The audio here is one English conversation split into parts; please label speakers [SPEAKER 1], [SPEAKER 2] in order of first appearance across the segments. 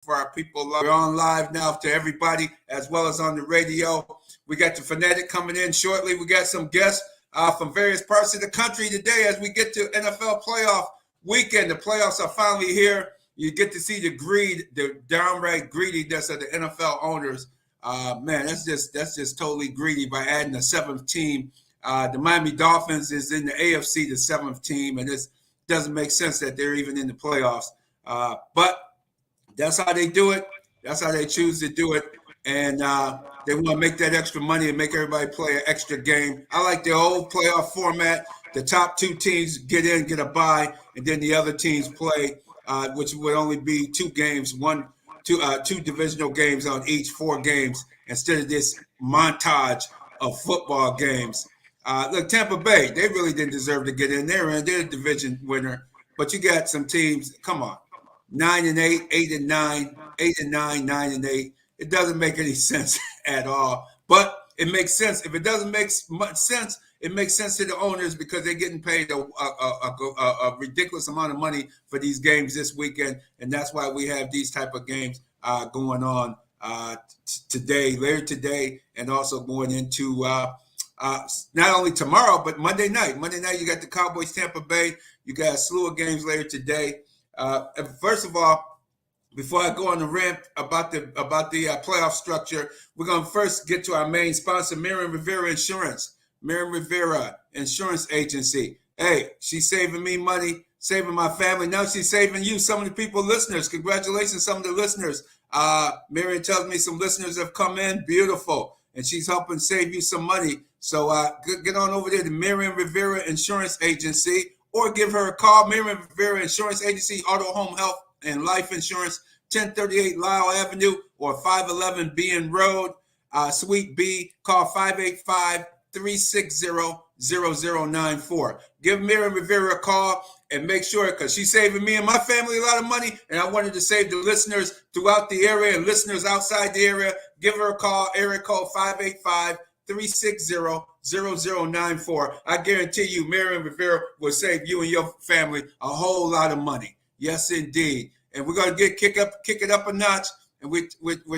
[SPEAKER 1] for our people. We're on live now to everybody as well as on the radio. We got the Fanatic coming in shortly. We got some guests from various parts of the country today as we get to NFL playoff weekend. The playoffs are finally here. You get to see the greed, the downright greediness of the NFL owners. Man, that's just totally greedy by adding a seventh team. The Miami Dolphins is in the AFC, the seventh team, and it doesn't make sense that they're even in the playoffs. But that's how they do it. That's how they choose to do it. And they want to make that extra money and make everybody play an extra game. I like the old playoff format. The top two teams get in, get a bye, and then the other teams play, which would only be two games, two divisional games on each 4 games instead of this montage of football games. Look, Tampa Bay, they really didn't deserve to get in there, and they're a division winner. But you got some teams, come on, 9-8, 8-9, 8-9, 9-8. It doesn't make any sense at all. But it makes sense. If it doesn't make much sense, it makes sense to the owners because they're getting paid a ridiculous amount of money for these games this weekend, and that's why we have these type of games going on today, later today, and also going into not only tomorrow but Monday night. Monday night you got the Cowboys, Tampa Bay. You got a slew of games later today. First of all, before I go on the rant about the playoff structure, we're going to first get to our main sponsor, Miriam Rivera Insurance. Miriam Rivera Insurance Agency. Hey, she's saving me money, saving my family. Now she's saving you, some of the people, listeners. Congratulations, some of the listeners. Miriam tells me some listeners have come in. Beautiful. And she's helping save you some money. So get on over there to Miriam Rivera Insurance Agency or give her a call. Miriam Rivera Insurance Agency, Auto, Home, Health, and Life Insurance, 1038 Lyle Avenue or 511 Bean Road, Suite B. Call 585-360-0094. Give Miriam Rivera a call and make sure, because she's saving me and my family a lot of money, and I wanted to save the listeners throughout the area and listeners outside the area. Give her a call, area code 585-360-0094. I guarantee you Miriam Rivera will save you and your family a whole lot of money. Yes, indeed. And we're going to kick it up a notch. And we're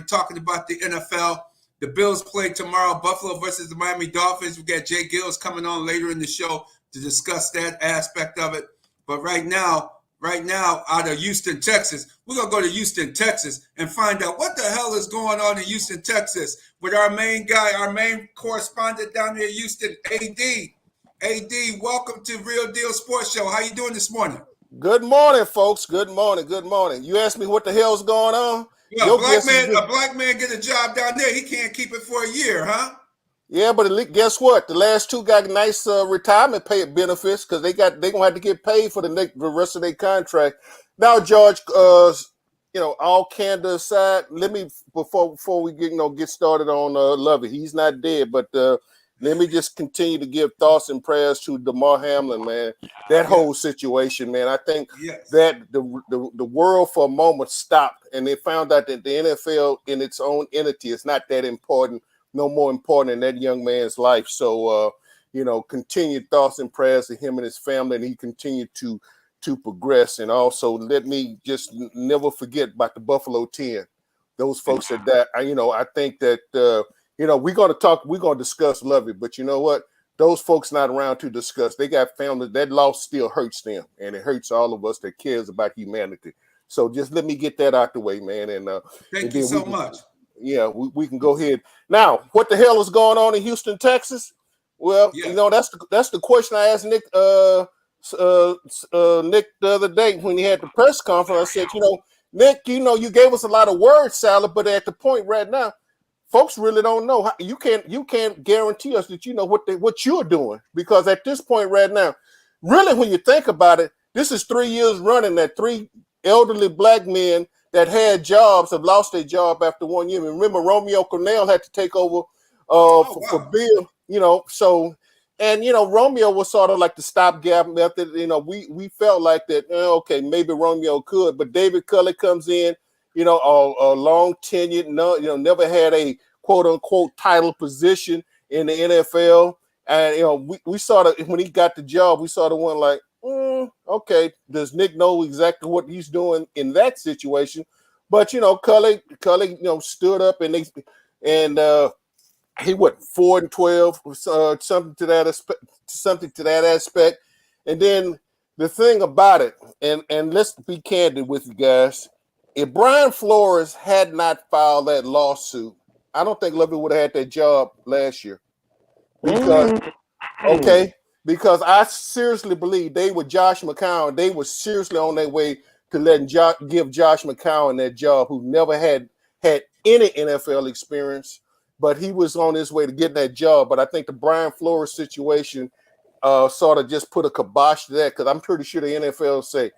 [SPEAKER 1] talking about the NFL. The Bills play tomorrow, Buffalo versus the Miami Dolphins. We got Jay Gills coming on later in the show to discuss that aspect of it. But right now, out of Houston, Texas, we're going to go to Houston, Texas, and find out what the hell is going on in Houston, Texas with our main guy, our main correspondent down there in Houston, AD. AD, welcome to Real Deal Sports Show. How you doing this morning?
[SPEAKER 2] Good morning, folks. Good morning. Good morning. You asked me what the hell's going on?
[SPEAKER 1] Yeah, a black man get a job down there. He can't keep it for a year, huh?
[SPEAKER 2] Yeah, but guess what? The last two got nice retirement pay benefits because they gonna have to get paid for the rest of their contract. Now, George, all candor aside, let me before we get started on Lovie. He's not dead, but let me just continue to give thoughts and prayers to DeMar Hamlin, man. That whole situation, man. I think that the world for a moment stopped, and they found out that the NFL in its own entity is not that important, no more important in that young man's life. So, continued thoughts and prayers to him and his family, and he continued to progress. And also, let me just never forget about the Buffalo 10. Those folks that died. I think that. We're going to discuss Lovie, but you know what? Those folks not around to discuss. They got family. That loss still hurts them, and it hurts all of us that cares about humanity. So just let me get that out the way, man. And
[SPEAKER 1] thank you so much.
[SPEAKER 2] Yeah, we can go ahead. Now, what the hell is going on in Houston, Texas? Well, that's the question I asked Nick Nick the other day when he had the press conference. I said, Nick, you gave us a lot of word salad, but at the point right now, folks really don't know. You can't guarantee us that you know what you're doing, because at this point right now, really when you think about it, this is 3 years running that 3 elderly black men that had jobs have lost their job after 1 year. Remember, Romeo Cornell had to take over for Bill. Romeo was sort of like the stopgap method. We felt like that. Okay, maybe Romeo could, but David Culley comes in. A long tenured, never had a quote unquote title position in the NFL. And, we sort of, when he got the job, we sort of went like, okay, does Nick know exactly what he's doing in that situation? But Cully, stood up and he went 4-12, something to that aspect. And then the thing about it, and let's be candid with you guys, if Brian Flores had not filed that lawsuit, I don't think Lovie would have had that job last year. Because I seriously believe they were Josh McCown. They were seriously on their way to give Josh McCown that job, who never had any NFL experience, but he was on his way to getting that job. But I think the Brian Flores situation sort of just put a kibosh to that, because I'm pretty sure the NFL say,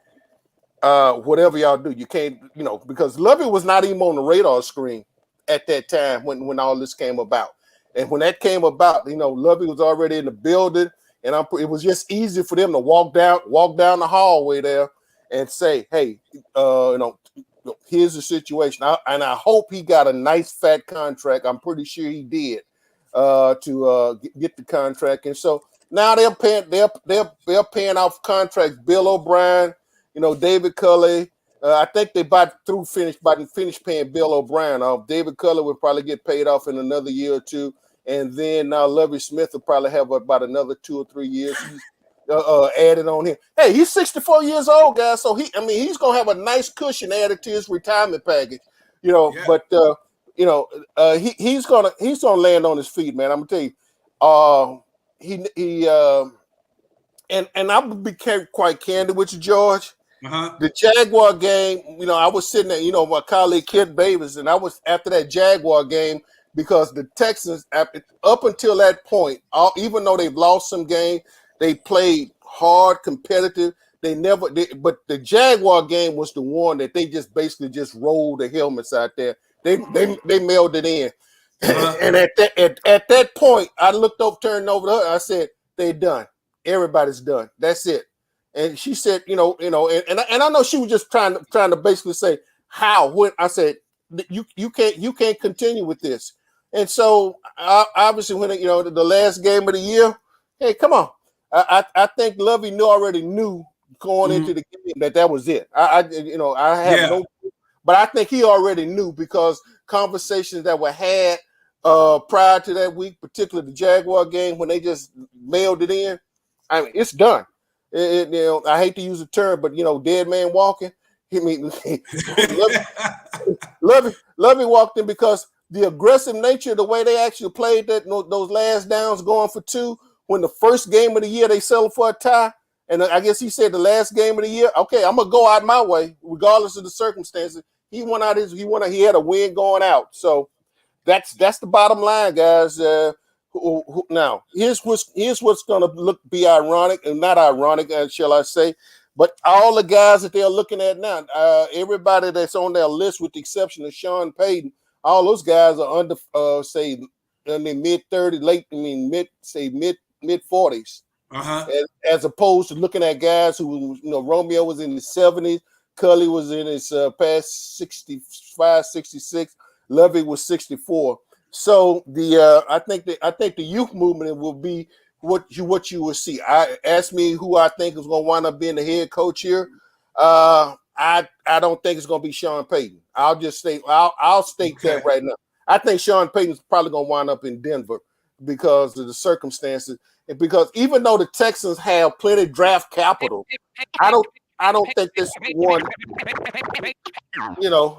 [SPEAKER 2] whatever y'all do, you can't, because Lovie was not even on the radar screen at that time when all this came about. And when that came about, Lovie was already in the building, and it was just easy for them to walk down the hallway there and say, hey, here's the situation. And I hope he got a nice fat contract. I'm pretty sure he did to get the contract. And so now they're paying off contracts. Bill O'Brien, David Culley. I think they finished paying Bill O'Brien off. David Culley will probably get paid off in another year or two. And then now Lovie Smith will probably have about another 2 or 3 years added on him. Hey, he's 64 years old, guys. So he's gonna have a nice cushion added to his retirement package. Yeah. But he's gonna land on his feet, man. I'm gonna tell you. And I would be quite candid with you, George. The Jaguar game, I was sitting there, my colleague Kent Davis, and I was after that Jaguar game, because the Texans, up until that point, even though they've lost some game, they played hard, competitive. But the Jaguar game was the one that they just basically just rolled the helmets out there. They mailed it in. And at that point, I turned over to her, I said, "They're done. Everybody's done. That's it." And she said, and I know she was just trying to basically say how. When I said, you can't continue with this. And so obviously when the last game of the year, hey, come on. I think Lovie already knew going into the game that was it. I have no, but I think he already knew, because conversations that were had prior to that week, particularly the Jaguar game, when they just mailed it in. I mean, it's done. I hate to use the term, but dead man walking. Lovie walked in, because the aggressive nature, the way they actually played those last downs, going for 2. When the first game of the year they settled for a tie, and I guess he said the last game of the year, okay, I'm gonna go out my way regardless of the circumstances. He had a win going out. So that's the bottom line, guys. Now here's what's gonna be ironic, and not ironic, shall I say, but all the guys that they're looking at now, everybody that's on their list, with the exception of Sean Payton, all those guys are under say in the mid-30s, mid-40s. As opposed to looking at guys who, Romeo was in his 70s, Cully was in his past 65, 66, Lovie was 64. So I think the youth movement will be what you will see. Ask me who I think is going to wind up being the head coach here. I don't think it's going to be Sean Payton. I'll state that right now. I think Sean Payton's probably going to wind up in Denver because of the circumstances, and because even though the Texans have plenty of draft capital, I don't think this is the one.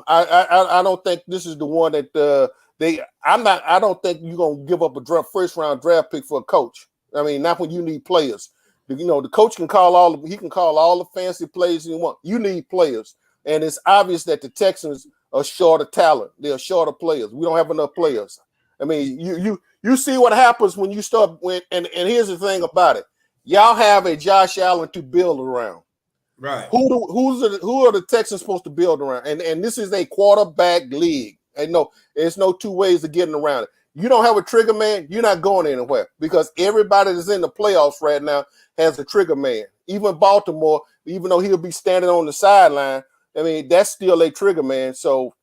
[SPEAKER 2] I don't think this is the one that I don't think you're gonna give up a first round draft pick for a coach. I mean, not when you need players. The coach can call all the fancy plays you want. You need players, and it's obvious that the Texans are short of talent. They're short of players. We don't have enough players. I mean, you see what happens when you start and here's the thing about it. Y'all have a Josh Allen to build around.
[SPEAKER 1] Right.
[SPEAKER 2] Who are the Texans supposed to build around? And this is a quarterback league. And no, there's no two ways of getting around it. You don't have a trigger man, you're not going anywhere, because everybody that's in the playoffs right now has a trigger man. Even Baltimore, even though he'll be standing on the sideline, I mean, that's still a trigger man. So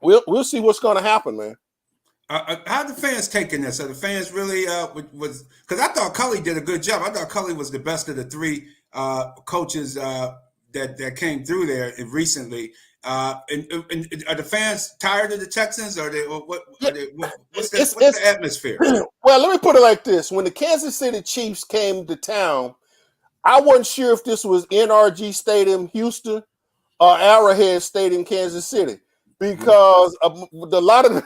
[SPEAKER 2] we'll see what's going to happen, man.
[SPEAKER 1] How the fans taking this? Are the fans really was because I thought Cully did a good job. I thought Cully was the best of the three coaches that came through there recently. And are the fans tired of the Texans? Or they what?
[SPEAKER 2] Yeah,
[SPEAKER 1] What's
[SPEAKER 2] it's
[SPEAKER 1] the atmosphere?
[SPEAKER 2] well. Let me put it like this: when the Kansas City Chiefs came to town, I wasn't sure if this was NRG Stadium, Houston, or Arrowhead Stadium, Kansas City, because a lot of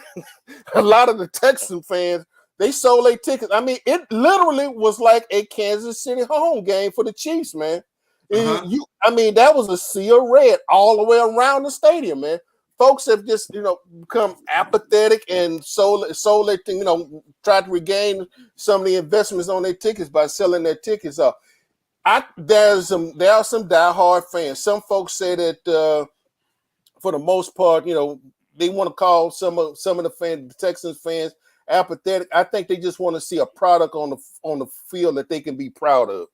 [SPEAKER 2] a lot of the Texan fans, they sold their tickets. I mean, it literally was like a Kansas City home game for the Chiefs, man. I mean, that was a sea of red all the way around the stadium, man. Folks have just, become apathetic and sold their thing, tried to regain some of the investments on their tickets by selling their tickets off. There are some diehard fans. Some folks say that for the most part, they want to call some of the Texans fans apathetic. I think they just want to see a product on the field that they can be proud of.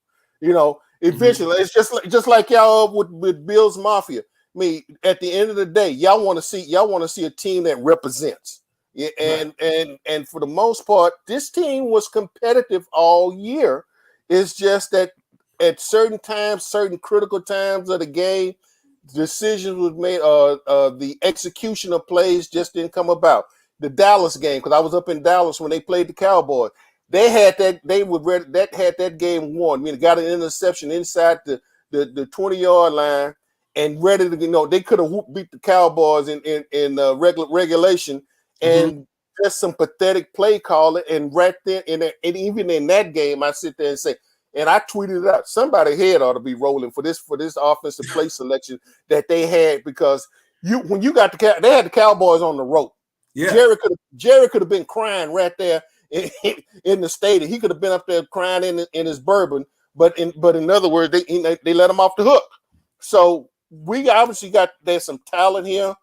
[SPEAKER 2] Eventually, it's just like y'all with Bills Mafia. I mean, at the end of the day, y'all want to see a team that represents. Yeah, and for the most part, this team was competitive all year. It's just that at certain times, certain critical times of the game, decisions was made. The execution of plays just didn't come about. The Dallas game, because I was up in Dallas when they played the Cowboys. They had that. Had that game won. I mean, got an interception inside the 20-yard line and ready to. They could have beat the Cowboys in regulation, and just some pathetic play calling. And right there, and even in that game, I sit there and say. And I tweeted it out. Somebody's head ought to be rolling for this offensive play selection that they had, because when you got they had the Cowboys on the rope. Yeah. Jerry could have been crying right there in the stadium. He could have been up there crying in his bourbon. But in other words, they let him off the hook. So we obviously there's some talent here.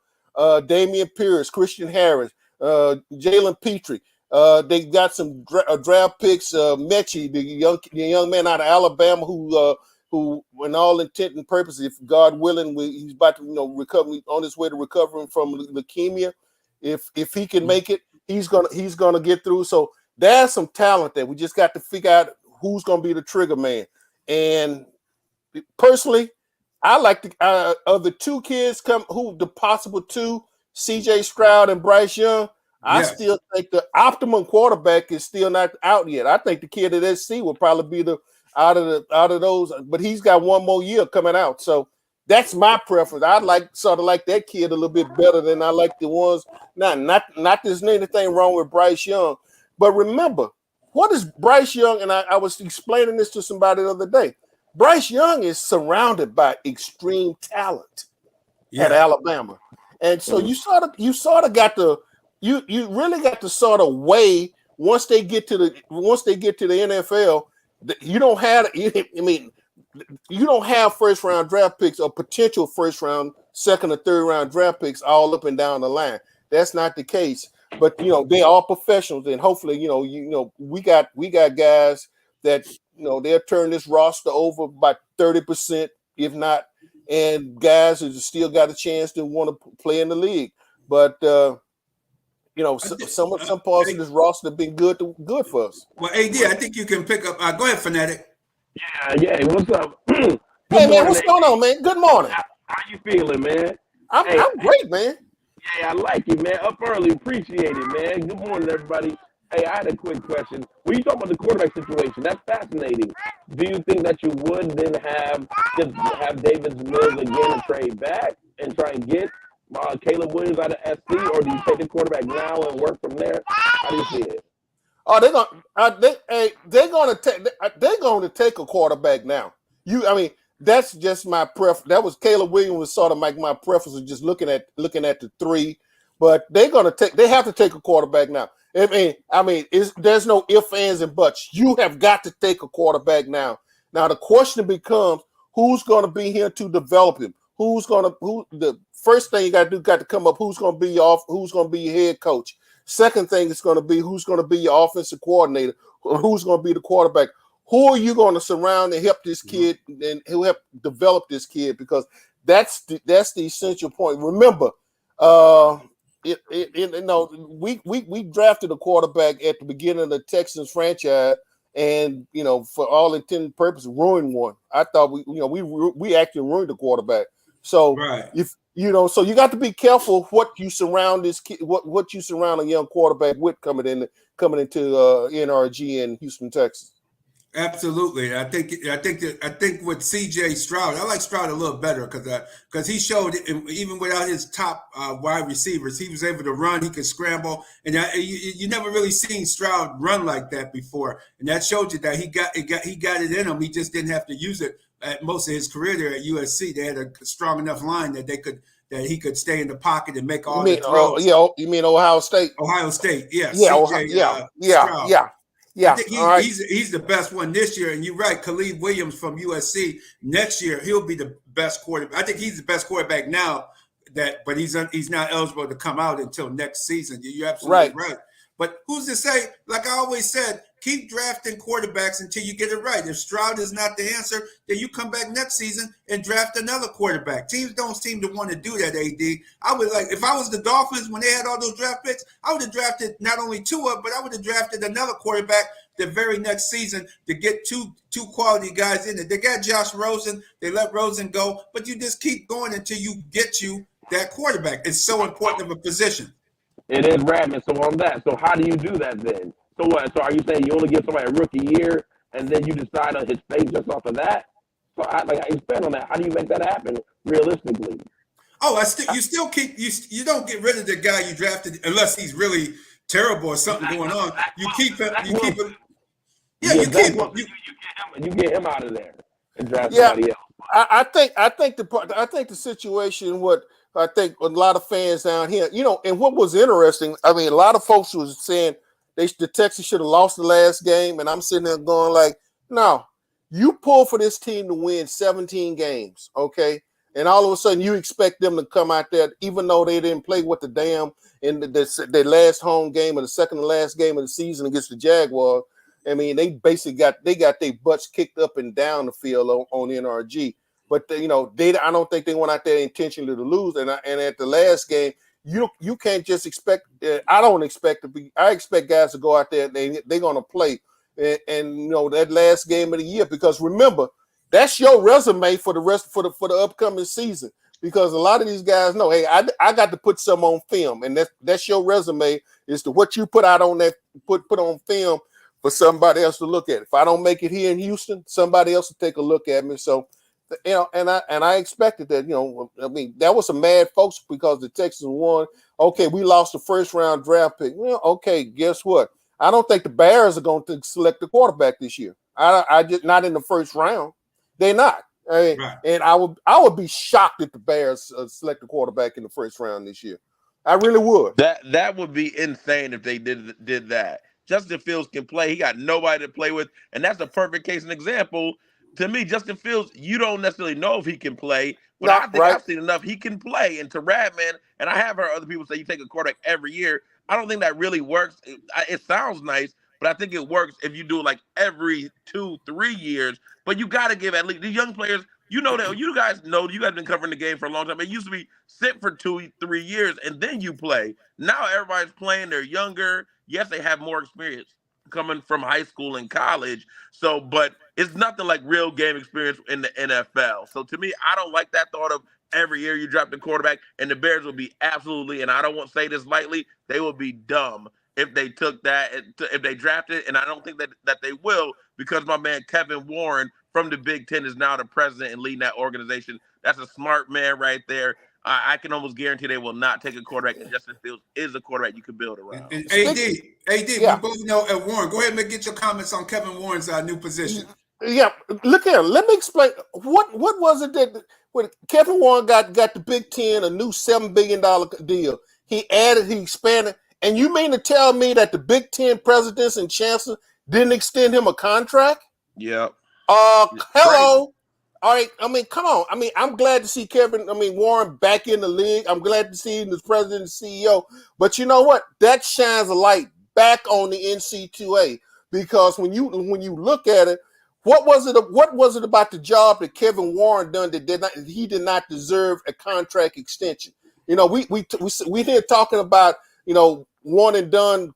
[SPEAKER 2] Damian Pierce, Christian Harris, Jalen Petrie. They got some draft picks. Mechie, the young man out of Alabama, who, in all intent and purpose, if God willing, he's about to recover, on his way to recovering from leukemia. If he can make it, he's gonna get through. So there's some talent there. We just got to figure out who's gonna be the trigger man. And personally, I like of the two kids the possible two, C.J. Stroud and Bryce Young. I still think the optimum quarterback is still not out yet. I think the kid at SC will probably be out of those, but he's got one more year coming out. So that's my preference. I like that kid a little bit better than I like the ones. Not there's anything wrong with Bryce Young, but remember, what is Bryce Young? And I was explaining this to somebody the other day. Bryce Young is surrounded by extreme talent at Alabama, and so you sort of got to. You really got to sort of weigh once they get to the NFL. You don't have. I mean, you don't have first round draft picks or potential first round, second or third round draft picks all up and down the line. That's not the case. But they are professionals, and hopefully we got guys that they'll turn this roster over by 30%, if not, and guys who still got a chance to want to play in the league, but. Some parts of this roster have been good for us.
[SPEAKER 1] Well, AD, I think you can pick up. Go ahead, Fanatic.
[SPEAKER 3] Yeah. What's up?
[SPEAKER 2] Hey, man, what's going on, man? Good morning.
[SPEAKER 3] How you feeling, man?
[SPEAKER 2] I'm great, man.
[SPEAKER 3] Yeah, I like it, man. Up early, appreciate it, man. Good morning, everybody. Hey, I had a quick question. When you talk about the quarterback situation, that's fascinating. Do you think that you would then have David Mills again and trade back and try and get Caleb Williams out of SC, or do you take the quarterback now and work from there? How do you see it?
[SPEAKER 2] Oh, they're going to take a quarterback now. That's just my preference. That was Caleb Williams was sort of like my preference of just looking at the three, but they have to take a quarterback now. There's no ifs, ands, and buts. You have got to take a quarterback now. Now the question becomes, who's going to be here to develop him? The first thing you got to come up, who's going to be your head coach? Second thing is going to be who's going to be your offensive coordinator, or who's going to be the quarterback. Who are you going to surround and help this kid and who help develop this kid? Because that's the essential point. Remember, we drafted a quarterback at the beginning of the Texans franchise, and for all intended purposes, ruined one. I thought we actually ruined the quarterback. So
[SPEAKER 1] Right.
[SPEAKER 2] if so you got to be careful what you surround this kid, what you surround a young quarterback with coming into NRG in Houston, Texas.
[SPEAKER 1] Absolutely. I think with CJ Stroud, I like Stroud a little better because he showed even without his top wide receivers, he was able to run. He could scramble, and you never really seen Stroud run like that before, and that showed you that he got it in him. He just didn't have to use it at most of his career there at USC. They had a strong enough line that he could stay in the pocket and make all the throws.
[SPEAKER 2] You mean Ohio State?
[SPEAKER 1] Ohio State, yeah,
[SPEAKER 2] Yeah,
[SPEAKER 1] CJ Stroud. I
[SPEAKER 2] yeah.
[SPEAKER 1] think
[SPEAKER 2] All right.
[SPEAKER 1] he's the best one this year, and you're right. Khalid Williams from USC next year, he'll be the best quarterback. I think he's the best quarterback now. But he's not eligible to come out until next season. You're absolutely right. But who's to say? Like I always said, keep drafting quarterbacks until you get it right. If Stroud is not the answer, then you come back next season and draft another quarterback. Teams don't seem to want to do that, AD. I would if I was the Dolphins when they had all those draft picks, I would have drafted not only Tua, but I would have drafted another quarterback the very next season to get two quality guys in it. They got Josh Rosen. They let Rosen go, but you just keep going until you get that quarterback. It's so important of a position.
[SPEAKER 3] It is, Radman. So on that, so how do you do that then? So what? So are you saying you only give somebody a rookie year and then you decide on his fate just off of that? So expand on that. How do you make that happen realistically?
[SPEAKER 1] Oh, you still keep you don't get rid of the guy you drafted unless he's really terrible or something going on. You keep him. You keep him. Yeah, you keep him.
[SPEAKER 3] You get him out of there and draft somebody else.
[SPEAKER 2] I think the situation what I think a lot of fans down here, and what was interesting, I mean, a lot of folks was saying the Texans should have lost the last game, and I'm sitting there going like, no, you pull for this team to win 17 games, okay? And all of a sudden you expect them to come out there, even though they didn't play with the damn in their last home game or the second to last game of the season against the Jaguars. I mean, they basically got their butts kicked up and down the field on NRG. But I don't think they went out there intentionally to lose. And at the last game, you can't just expect. I don't expect to be. I expect guys to go out there and they're going to play. And that last game of the year, because remember, that's your resume for the upcoming season. Because a lot of these guys know, hey, I got to put some on film, and that's your resume is to what you put out on that put on film for somebody else to look at. If I don't make it here in Houston, somebody else will take a look at me. So. And I expected that, I mean, that was some mad folks because the Texans won. Okay, we lost the first round draft pick. Well, okay, guess what? I don't think the Bears are going to select the quarterback this year. I just not in the first round. They're not. Right. And I would be shocked if the Bears select the quarterback in the first round this year. I really would.
[SPEAKER 4] That would be insane if they did that. Justin Fields can play. He got nobody to play with, and that's a perfect case and example. To me, Justin Fields, you don't necessarily know if he can play, but I think I've seen enough he can play. And to Radman, and I have heard other people say you take a quarterback every year. I don't think that really works. It sounds nice, but I think it works if you do it like every 2-3 years. But you got to give at least the young players, that you guys have been covering the game for a long time. It used to be sit for 2-3 years and then you play. Now everybody's playing. They're younger. Yes, they have more experience coming from high school and college. So, but it's nothing like real game experience in the NFL. So to me, I don't like that thought of every year you draft the quarterback, and the Bears will be absolutely, and I don't want to say this lightly, they will be dumb if they took that, if they drafted, and I don't think that they will, because my man Kevin Warren from the Big Ten is now the president and leading that organization. That's a smart man right there. I can almost guarantee they will not take a quarterback, and Justin Fields is a quarterback you can build around.
[SPEAKER 1] And AD, yeah. We both know Warren. Go ahead and get your comments on Kevin Warren's new position.
[SPEAKER 2] Yeah, look here. Let me explain. What was it that when Kevin Warren got the Big Ten a new $7 billion deal? He expanded, and you mean to tell me that the Big Ten presidents and chancellors didn't extend him a contract?
[SPEAKER 4] Yep.
[SPEAKER 2] Hello. Crazy. All right, I mean, come on. I mean, I'm glad to see Warren back in the league. I'm glad to see him as president and CEO. But you know what? That shines a light back on the NC2A, because when you look at it, what was it about the job that Kevin Warren done that he did not deserve a contract extension? We here talking about one and done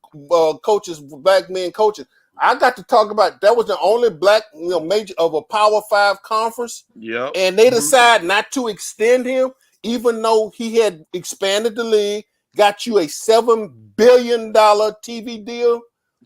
[SPEAKER 2] coaches, black men coaches. I got to talk about that was the only black, major of a Power 5 conference,
[SPEAKER 4] Yep.
[SPEAKER 2] and they decided not to extend him, even though he had expanded the league, got you a $7 billion TV deal,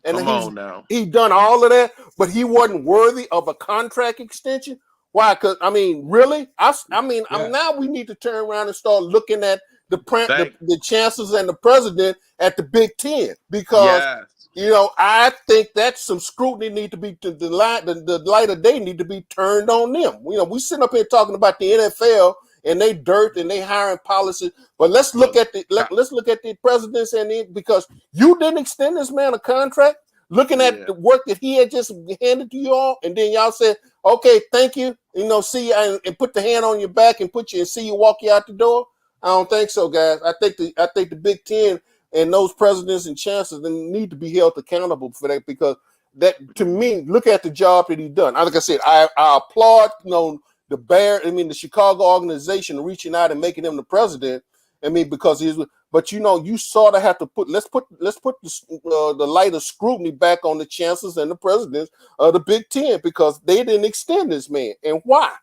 [SPEAKER 2] and
[SPEAKER 4] Come on now.
[SPEAKER 2] he done all of that, but he wasn't worthy of a contract extension. Why? Because really, now we need to turn around and start looking at the chancellors and the president at the Big Ten, because I think that some scrutiny need to be the light of day need to be turned on them. We sitting up here talking about the NFL and they dirt and they hiring policies, but let's look at the presidents because you didn't extend this man a contract. Looking at the work that he had just handed to you all, and then y'all said, "Okay, thank you," see you, and put the hand on your back and see you walk you out the door. I don't think so, guys. I think the Big Ten and those presidents and chancellors need to be held accountable for that, because that, to me, look at the job that he done. Like I said, I applaud the Chicago organization reaching out and making him the president. Because but you sort of have to let's put the light of scrutiny back on the chancellors and the presidents of the Big Ten, because they didn't extend this man. And why?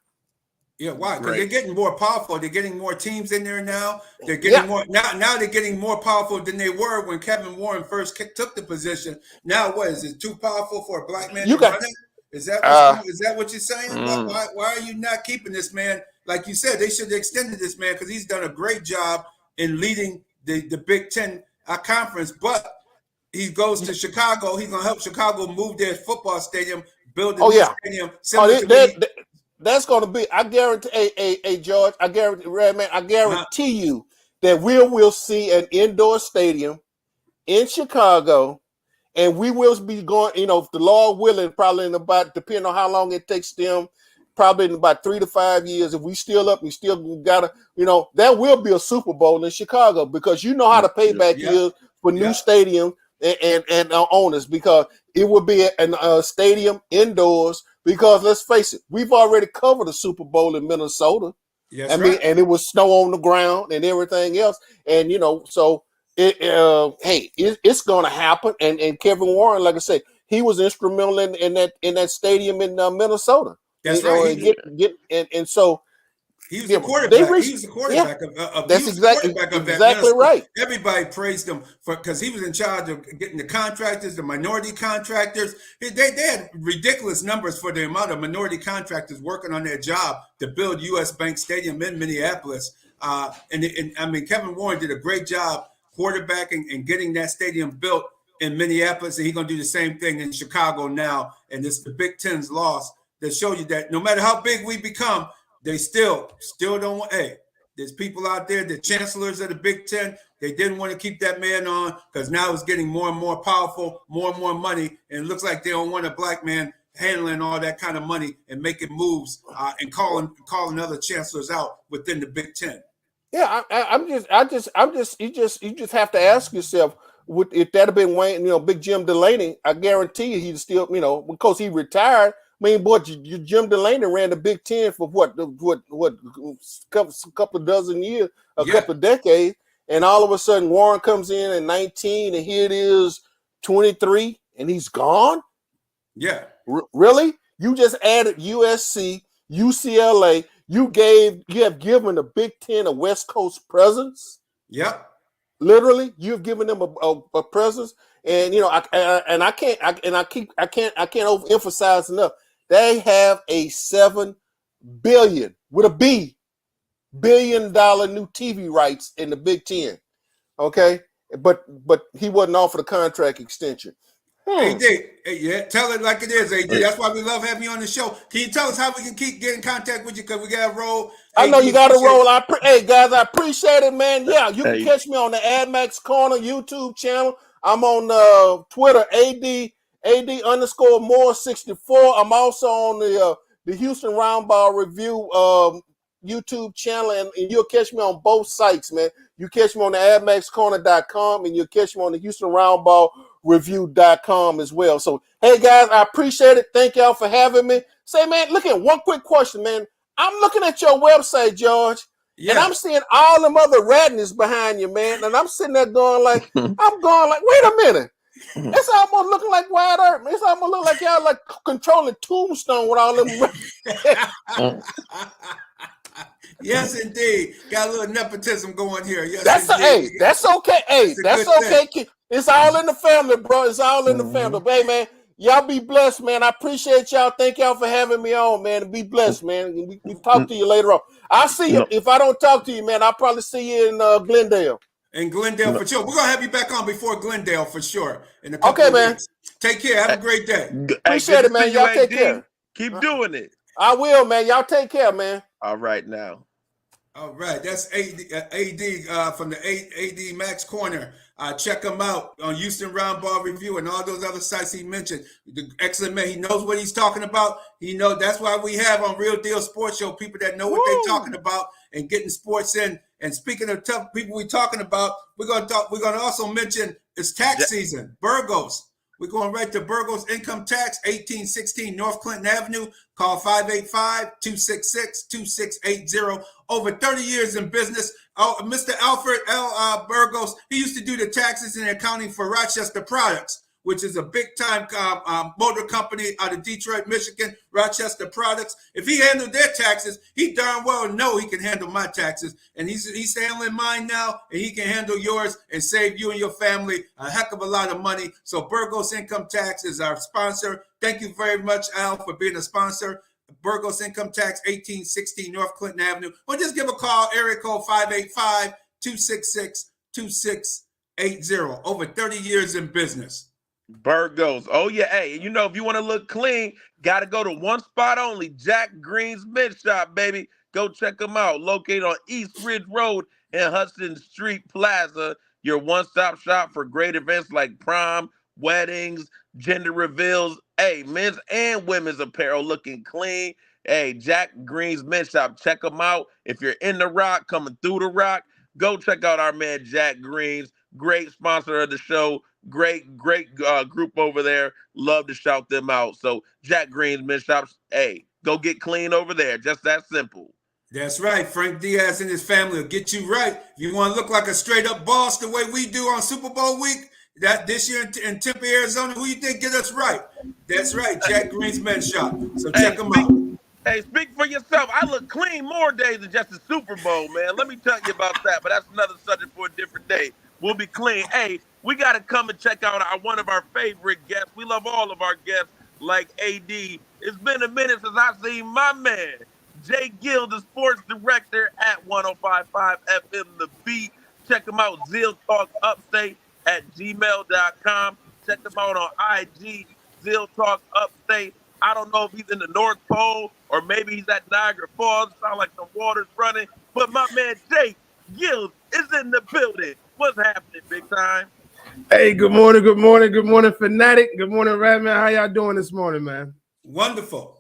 [SPEAKER 1] Yeah, why? Because they're getting more powerful. They're getting more teams in there now. They're getting more now. They're getting more powerful than they were when Kevin Warren first took the position. Now, what is it? Too powerful for a black man to run it? Is that what you're saying? Why are you not keeping this man? Like you said, they should have extended this man, because he's done a great job in leading the Big Ten conference. But he goes to Chicago. He's going to help Chicago move their football stadium, build a new stadium.
[SPEAKER 2] That's going to be, I guarantee, George, I guarantee, Redman, I guarantee you that we'll see an indoor stadium in Chicago, and we will be going, if the Lord willing, probably in about, depending on how long it takes them, probably in about 3 to 5 years, if we still up, we still got to, there will be a Super Bowl in Chicago, because you know how the payback is for new stadium and owners, because it will be a stadium indoors. Because let's face it, we've already covered a Super Bowl in Minnesota. Yes, and it was snow on the ground and everything else. And so it's going to happen. And Kevin Warren, like I said, he was instrumental in that stadium in Minnesota.
[SPEAKER 1] That's right.
[SPEAKER 2] And so
[SPEAKER 1] he was the quarterback. He was the quarterback of
[SPEAKER 2] exactly right.
[SPEAKER 1] Everybody praised him because he was in charge of getting the contractors, the minority contractors. They had ridiculous numbers for the amount of minority contractors working on their job to build U.S. Bank Stadium in Minneapolis. Kevin Warren did a great job quarterbacking and getting that stadium built in Minneapolis, and he's going to do the same thing in Chicago now. And it's the Big Ten's loss that show you that no matter how big we become, they still don't want. Hey, there's people out there, the chancellors of the Big Ten, they didn't want to keep that man on because now it's getting more and more powerful, more and more money, and it looks like they don't want a black man handling all that kind of money and making moves and calling other chancellors out within the Big Ten.
[SPEAKER 2] Yeah, you just have to ask yourself, if that had been Wayne, Big Jim Delaney, I guarantee you he'd still, because he retired. Jim Delaney ran the Big Ten for what couple of dozen years, couple of decades, and all of a sudden Warren comes in at 19, and here it is 23, and he's gone.
[SPEAKER 1] Yeah,
[SPEAKER 2] really? You just added USC, UCLA. You have given the Big Ten a West Coast presence.
[SPEAKER 1] Yep.
[SPEAKER 2] Literally, you've given them a presence, and I can't overemphasize enough. They have a $7 billion with a B $billion new TV rights in the Big Ten. Okay, but he wasn't offered a contract extension.
[SPEAKER 1] AD, tell it like it is, AD. That's why we love having you on the show. Can you tell us how we can keep getting in contact with you? Because we got to roll.
[SPEAKER 2] I know you got to roll. Hey, guys, I appreciate it, man. Yeah, you can catch me on the AdMax Corner YouTube channel. I'm on Twitter, AD_Moore64. I'm also on the Houston Roundball Review YouTube channel, and you'll catch me on both sites, man. You catch me on the AdMaxCorner.com, and you'll catch me on the Houston Roundball Review.com as well. So, hey, guys, I appreciate it. Thank y'all for having me. Say, man, look at one quick question, man. I'm looking at your website, George, and I'm seeing all them other radness behind you, man. And I'm sitting there going like, wait a minute. It's almost looking like Wide Earth. It's almost look like y'all like controlling Tombstone with all them.
[SPEAKER 1] Yes, indeed. Got a little nepotism going here. Yes,
[SPEAKER 2] That's
[SPEAKER 1] indeed.
[SPEAKER 2] that's okay. Hey, that's okay.
[SPEAKER 1] Thing.
[SPEAKER 2] It's all in the family, bro. It's all in the family. But, hey, man, y'all be blessed, man. I appreciate y'all. Thank y'all for having me on, man. Be blessed, man. We talk to you later on. I'll see you. If I don't talk to you, man, I'll probably see you in Glendale.
[SPEAKER 1] In Glendale for sure. We're gonna have you back on before Glendale for sure. In a couple of weeks. Take care. Have a great day.
[SPEAKER 2] Appreciate it, man. Y'all take care.
[SPEAKER 4] Keep doing it.
[SPEAKER 2] I will, man. Y'all take care, man.
[SPEAKER 4] All right now.
[SPEAKER 1] All right, that's AD from the AD Max Corner. Check him out on Houston Roundball Review and all those other sites he mentioned. The excellent man. He knows what he's talking about. He knows that's why we have on Real Deal Sports Show people that know what they're talking about and getting sports in. And speaking of tough people we're talking about, we're gonna also mention it's tax season. Burgos. We're going right to Burgos Income Tax, 1816 North Clinton Avenue. Call 585-266-2680. Over 30 years in business. Mr. Alfred L. Burgos, he used to do the taxes and accounting for Rochester Products, which is a big-time motor company out of Detroit, Michigan, Rochester Products. If he handled their taxes, he darn well know he can handle my taxes. And he's handling mine now, and he can handle yours and save you and your family a heck of a lot of money. So Burgos Income Tax is our sponsor. Thank you very much, Al, for being a sponsor. Burgos Income Tax, 1816 North Clinton Avenue. Or just give a call, area code 585-266-2680. Over 30 years in business.
[SPEAKER 4] Burgos. Oh, yeah. Hey, you know, if you want to look clean, got to go to one spot only, Jack Green's Men's Shop, baby. Go check them out. Located on East Ridge Road in Hudson Street Plaza. Your one-stop shop for great events like prom, weddings, gender reveals. Hey, men's and women's apparel looking clean. Hey, Jack Green's Men's Shop. Check them out. If you're in the Rock, coming through the Rock, go check out our man Jack Green's. Great sponsor of the show. Great group over there. Love to shout them out. So Jack Green's Men's Shop, hey, go get clean over there. Just that simple.
[SPEAKER 1] That's right. Frank Diaz and his family will get you right. If you want to look like a straight up boss the way we do on Super Bowl week, that this year in Tempe, Arizona, who you think get us right? That's right. Jack Green's Men's Shop. So check them out.
[SPEAKER 4] Hey, speak for yourself. I look clean more days than just the Super Bowl, man. Let me tell you about that, but that's another subject for a different day. We'll be clean. Hey, we got to come and check out one of our favorite guests. We love all of our guests like AD. It's been a minute since I've seen my man, Jay Gill, the sports director at 105.5 FM The Beat. Check him out, Zeal Talk Upstate at gmail.com. Check him out on IG, Zeal Talk Upstate. I don't know if he's in the North Pole or maybe he's at Niagara Falls. Sound like the water's running. But my man, Jay Gill, is in the building. What's happening, big time?
[SPEAKER 5] Hey, good morning, Fanatic. Good morning, Radman. How y'all doing this morning, man?
[SPEAKER 1] Wonderful.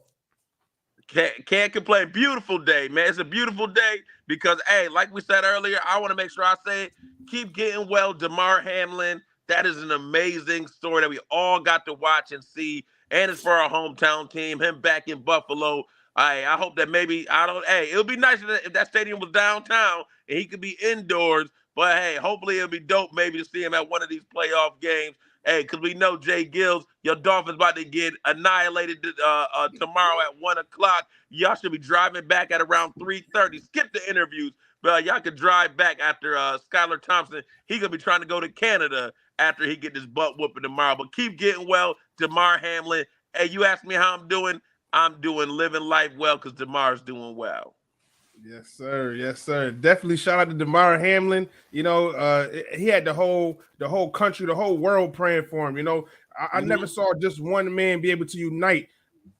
[SPEAKER 4] Can't complain. Beautiful day, man. It's a beautiful day because, hey, like we said earlier, I want to make sure I say it. Keep getting well, Damar Hamlin. That is an amazing story that we all got to watch and see. And it's for our hometown team, him back in Buffalo. I hope that maybe, it would be nice if that stadium was downtown and he could be indoors. But, hey, hopefully it'll be dope maybe to see him at one of these playoff games. Hey, because we know Jay Gills, your Dolphins about to get annihilated tomorrow at 1 o'clock. Y'all should be driving back at around 3:30. Skip the interviews. But y'all could drive back after Skylar Thompson. He going to be trying to go to Canada after he get this butt whooping tomorrow. But keep getting well, Damar Hamlin. Hey, you asked me how I'm doing. I'm doing living life well because Damar's doing well.
[SPEAKER 5] Yes, sir. Yes, sir. Definitely shout out to Damar Hamlin. You know, he had the whole country, the whole world praying for him. You know, I never saw just one man be able to unite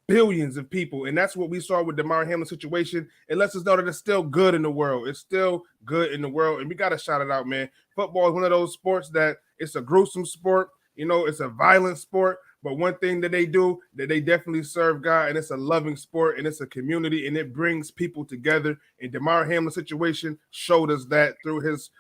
[SPEAKER 5] billions of people, and that's what we saw with Damar Hamlin's situation. It lets us know that it's still good in the world. It's still good in the world, and we got to shout it out, man. Football is one of those sports that it's a gruesome sport. You know, it's a violent sport. But one thing that they do, that they definitely serve God, and it's a loving sport, and it's a community, and it brings people together. And Damar Hamlin's situation showed us that through his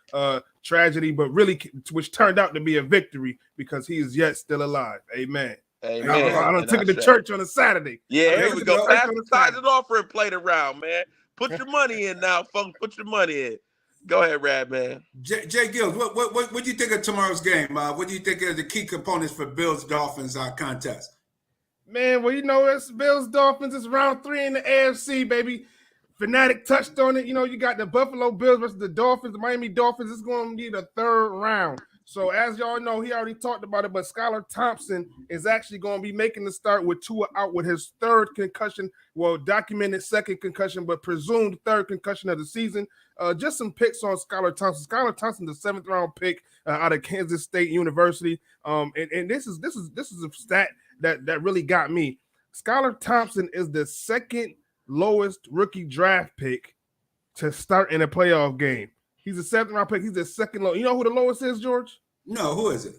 [SPEAKER 5] tragedy, but really, which turned out to be a victory because he is yet still alive. Amen.
[SPEAKER 4] Amen.
[SPEAKER 5] I done took it to church on a Saturday.
[SPEAKER 4] Yeah, here we go. Pass the sizes off and play it around, man. Put your money in now, folks. Put your money in. Go ahead, Rad man.
[SPEAKER 1] Jay Gills, what do you think of tomorrow's game? What do you think are the key components for Bills Dolphins contest?
[SPEAKER 5] Man, well, it's Bills Dolphins. It's round 3 in the AFC, baby. Fanatic touched on it. You got the Buffalo Bills versus the Dolphins, the Miami Dolphins. It's going to be the 3rd round. So as y'all know, he already talked about it, but Skylar Thompson is actually going to be making the start with Tua out with his 3rd concussion. Well, documented 2nd concussion, but presumed 3rd concussion of the season. Just some picks on Skylar Thompson. Skylar Thompson, the 7th round pick out of Kansas State University. And this is a stat that really got me. Skylar Thompson is the 2nd lowest rookie draft pick to start in a playoff game. He's a 7th round pick. He's the 2nd low. You know who the lowest is, George?
[SPEAKER 1] No, who is it?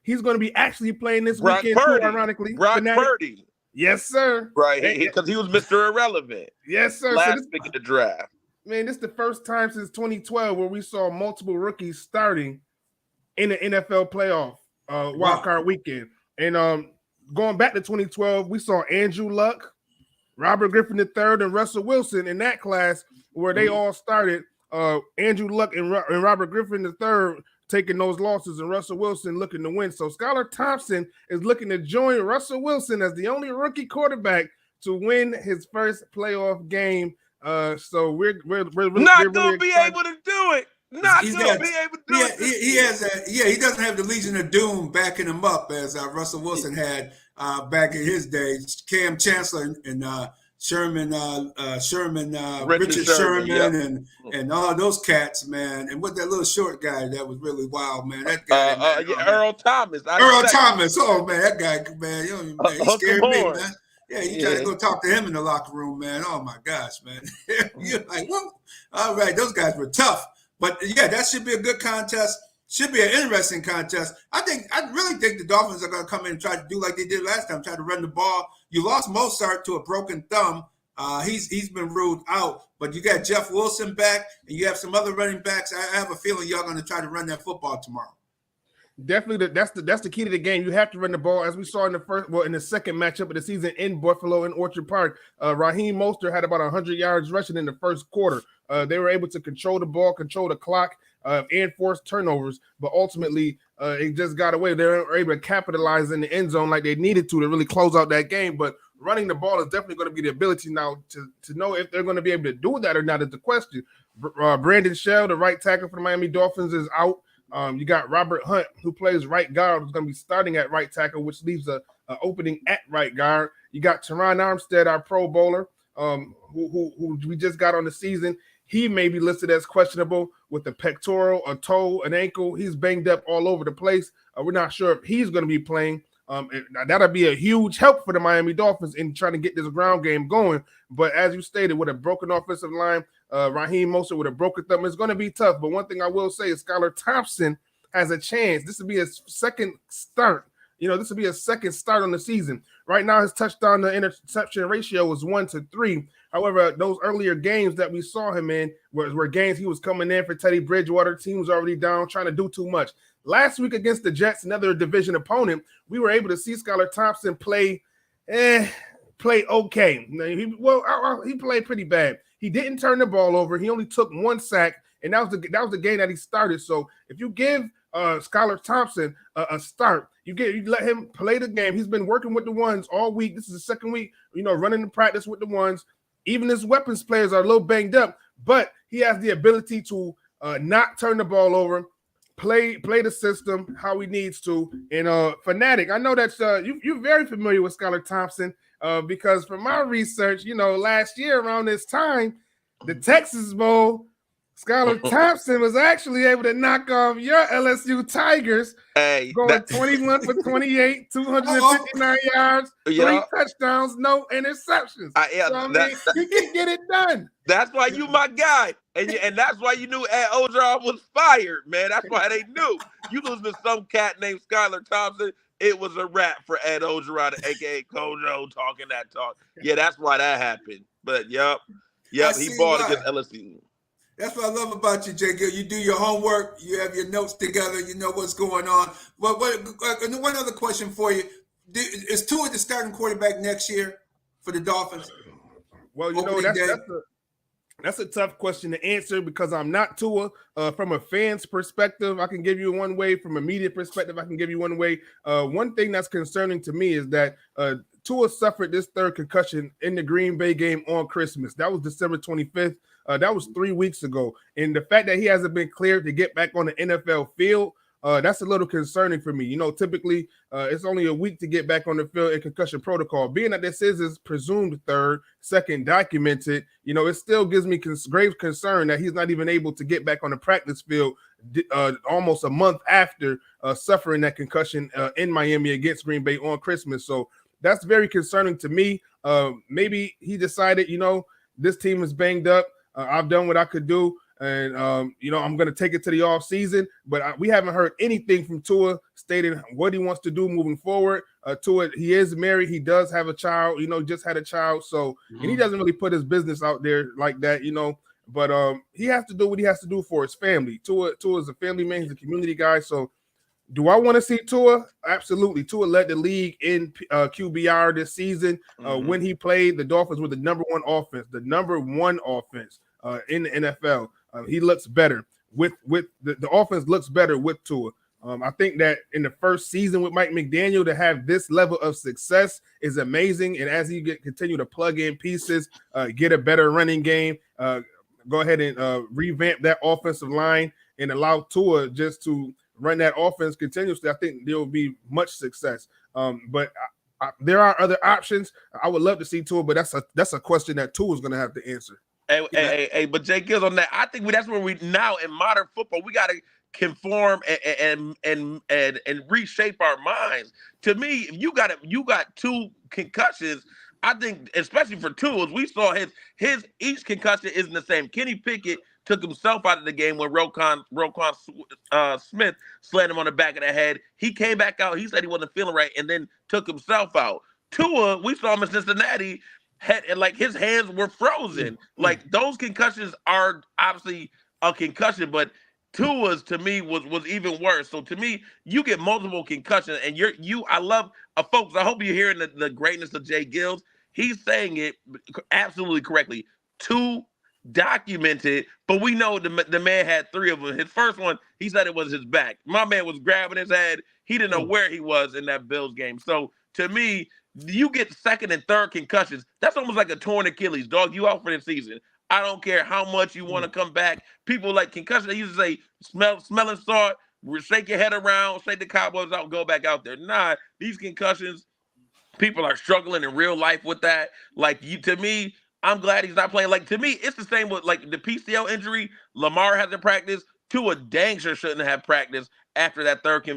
[SPEAKER 5] He's going to be actually playing this
[SPEAKER 4] Brock
[SPEAKER 5] weekend,
[SPEAKER 4] Purdy.
[SPEAKER 5] too, ironically.
[SPEAKER 4] Brock Purdy.
[SPEAKER 5] Yes, sir.
[SPEAKER 4] Right, because he was Mr. Irrelevant.
[SPEAKER 5] Yes, sir.
[SPEAKER 4] Last pick in the draft.
[SPEAKER 5] Man, this is the first time since 2012 where we saw multiple rookies starting in the NFL playoff wild card weekend. And going back to 2012, we saw Andrew Luck, Robert Griffin III, and Russell Wilson in that class where they all started. Andrew Luck and Robert Griffin III taking those losses, and Russell Wilson looking to win. So Skylar Thompson is looking to join Russell Wilson as the only rookie quarterback to win his first playoff game. So we're
[SPEAKER 4] not going to be able to do it. Not going to be able to do it.
[SPEAKER 1] He doesn't have the Legion of Doom backing him up as Russell Wilson had back in his days. Cam Chancellor and Richard Sherman, and all those cats, man. And with that little short guy that was really wild, man. That guy,
[SPEAKER 4] Earl Thomas.
[SPEAKER 1] Thomas. Oh man, that guy, man. He scared me, man. Yeah, you try to go talk to him in the locker room, man. Oh my gosh, man. You're like, well, all right, those guys were tough. But yeah, that should be a good contest. Should be an interesting contest. I really think the Dolphins are going to come in and try to do like they did last time, try to run the ball. You lost Mozart to a broken thumb. He's been ruled out, but you got Jeff Wilson back, and you have some other running backs. I have a feeling y'all going to try to run that football tomorrow.
[SPEAKER 5] Definitely, that's the key to the game. You have to run the ball, as we saw in the second matchup of the season in Buffalo in Orchard Park. Raheem Mostert had about 100 yards rushing in the first quarter. They were able to control the ball, control the clock, and force turnovers, but ultimately it just got away. They were able to capitalize in the end zone like they needed to really close out that game. But running the ball is definitely going to be the ability now to know if they're going to be able to do that or not is the question. Brandon Shell, the right tackle for the Miami Dolphins, is out. You got Robert Hunt, who plays right guard, who's going to be starting at right tackle, which leaves a opening at right guard. You got Teron Armstead, our Pro Bowler, who we just got on the season. He may be listed as questionable with a pectoral, a toe, an ankle. He's banged up all over the place. We're not sure if he's going to be playing. That'll be a huge help for the Miami Dolphins in trying to get this ground game going. But as you stated, with a broken offensive line, Raheem Mostert with a broken thumb, it's going to be tough. But one thing I will say is Skylar Thompson has a chance. This will be his second start. This will be a second start on the season. Right now, his touchdown to interception ratio is 1-3. However, those earlier games that we saw him in were games he was coming in for Teddy Bridgewater. Team was already down, trying to do too much. Last week against the Jets, another division opponent, we were able to see Skylar Thompson play okay. He played pretty bad. He didn't turn the ball over. He only took 1 sack, and that was the game that he started. So if you give Skylar Thompson a start, you let him play the game. He's been working with the ones all week. This is the second week, running the practice with the ones. Even his weapons players are a little banged up, but he has the ability to not turn the ball over, play the system how he needs to. And Fanatic, I know that you're very familiar with Skylar Thompson because from my research, last year around this time, the Texas Bowl, Skylar Thompson was actually able to knock off your LSU Tigers, going 21 for 28, 259 yards, 3 touchdowns, no interceptions. He can get it done.
[SPEAKER 4] That's why you my guy, and that's why you knew Ed Ogeron was fired, man. That's why they knew. You listen to some cat named Skylar Thompson, it was a wrap for Ed Ogeron, a.k.a. Kojo, talking that talk. Yeah, that's why that happened. But, yep, he balled against LSU.
[SPEAKER 1] That's what I love about you, Jay Gill. You do your homework. You have your notes together. You know what's going on. But one other question for you. Is Tua the starting quarterback next year for the Dolphins?
[SPEAKER 5] Well, That's a tough question to answer because I'm not Tua. From a fan's perspective, I can give you one way. From a media perspective, I can give you one way. One thing that's concerning to me is that Tua suffered this third concussion in the Green Bay game on Christmas. That was December 25th. That was 3 weeks ago. And the fact that he hasn't been cleared to get back on the NFL field, that's a little concerning for me. Typically it's only a week to get back on the field in concussion protocol. Being that this is his presumed second documented, it still gives me grave concern that he's not even able to get back on the practice field almost a month after suffering that concussion in Miami against Green Bay on Christmas. So that's very concerning to me. Maybe he decided, this team is banged up. I've done what I could do. And, I'm going to take it to the off season, but we haven't heard anything from Tua stating what he wants to do moving forward. Tua, he is married. He does have a child, just had a child. So, and he doesn't really put his business out there like that, but he has to do what he has to do for his family. Tua is a family man. He's a community guy. So do I want to see Tua? Absolutely. Tua led the league in QBR this season. When he played, the Dolphins were the number one offense in the NFL. He looks better with the offense looks better with Tua. I think that in the first season with Mike McDaniel to have this level of success is amazing. And as he continue to plug in pieces, get a better running game, go ahead and revamp that offensive line and allow Tua just to run that offense continuously, I think there will be much success. But there are other options. I would love to see Tua, but that's a question that Tua is going to have to answer.
[SPEAKER 4] Hey, but Jay Gills on that, I think that's where we now in modern football, we got to conform and reshape our minds. To me, if you got two concussions, I think, especially for Tua, we saw his each concussion isn't the same. Kenny Pickett took himself out of the game when Roquan Smith slammed him on the back of the head. He came back out. He said he wasn't feeling right and then took himself out. Tua, we saw him in Cincinnati, his hands were frozen. Like, those concussions are obviously a concussion, but Tua's to me was even worse. So to me, you get multiple concussions, and I love folks. I hope you're hearing the greatness of Jay Gills. He's saying it absolutely correctly. 2 documented, but we know the man had 3 of them. His first one, he said it was his back. My man was grabbing his head. He didn't know where he was in that Bills game. So to me, you get second and third concussions. That's almost like a torn Achilles. Dog, you out for the season. I don't care how much you want to come back. People like concussion, they used to say, smelling salt, shake your head around, shake the cobwebs out, go back out there. Nah, these concussions, people are struggling in real life with that. To me, I'm glad he's not playing. To me, it's the same with the PCL injury. Lamar hasn't practiced. Tua dang sure shouldn't have practiced after that third